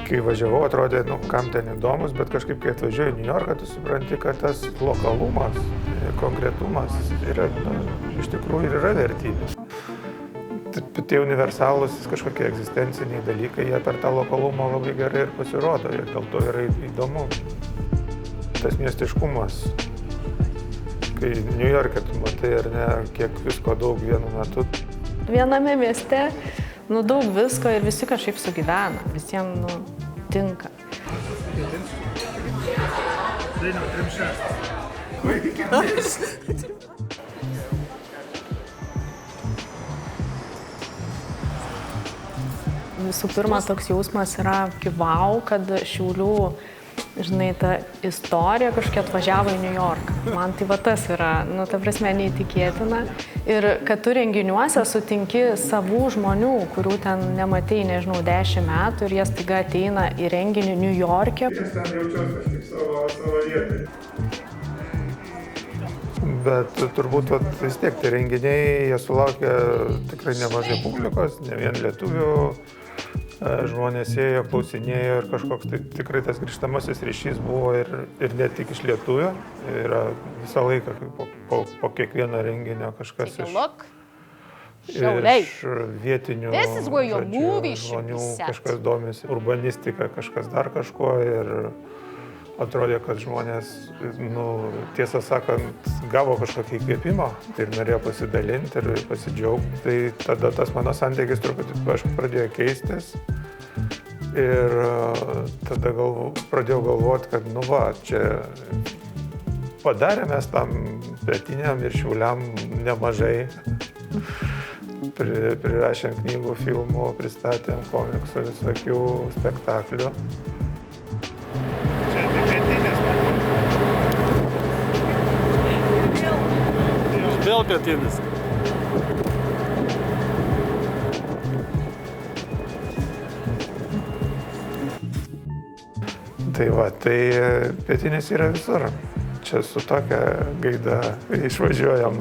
Kai važiavau, atrodė, kam ten įdomus, bet kažkaip, kai atvažiuoju į New Yorką, tu supranti, kad tas lokalumas, konkretumas yra, iš tikrųjų yra vertybė. Tie universalūs kažkokie egzistenciniai dalykai, jie per tą lokalumą labai gerai ir pasirodo ir dėl to yra įdomu. Tas miestiškumas, kai New York'e tu matai ar ne, kiek visko daug vienu metu. Viename mieste, daug visko ir visi kažkaip sugyvena, visiems, tinka. Visų pirma, toks jausmas yra vau, kad Šiaulių, žinai, ta istorija kažkokia atvažiavo į New Yorką. Man tai tas yra, ta prasme, neįtikėtina. Ir kad tu renginiuose sutinki savų žmonių, kurių ten nematei, 10 metų ir jie staiga ateina į renginį New York'e. Jis ten jaučiuosi kažkaip savo vietoj. Bet turbūt vis tiek tie renginiai, jie sulaukia tikrai nemažai publikos, ne vien lietuvių. Žmonės ėjo, klausinėjo ir kažkoks tikrai tas grįžtamasis ryšys buvo ir ne tik iš lietuvių. Yra visą laiką po kiekvieno renginio kažkas iš vietinių žmonių, kažkas domisi urbanistika, kažkas dar kažko ir atrodė, kad žmonės, tiesą sakant, gavo kažkokį įkvėpimą ir norėjo pasidalinti ir pasidžiaugti. Tai tada tas mano santykis truputį pradėjo keistis ir tada pradėjau galvoti, kad čia padarėme mes tam pietiniam ir Šiauliam nemažai. Prirašėm knygų, filmų, pristatėm komiksų, visokių spektaklių. Vėl pietinis. Tai pietinis yra visur. Čia su tokia gaida išvažiuojam.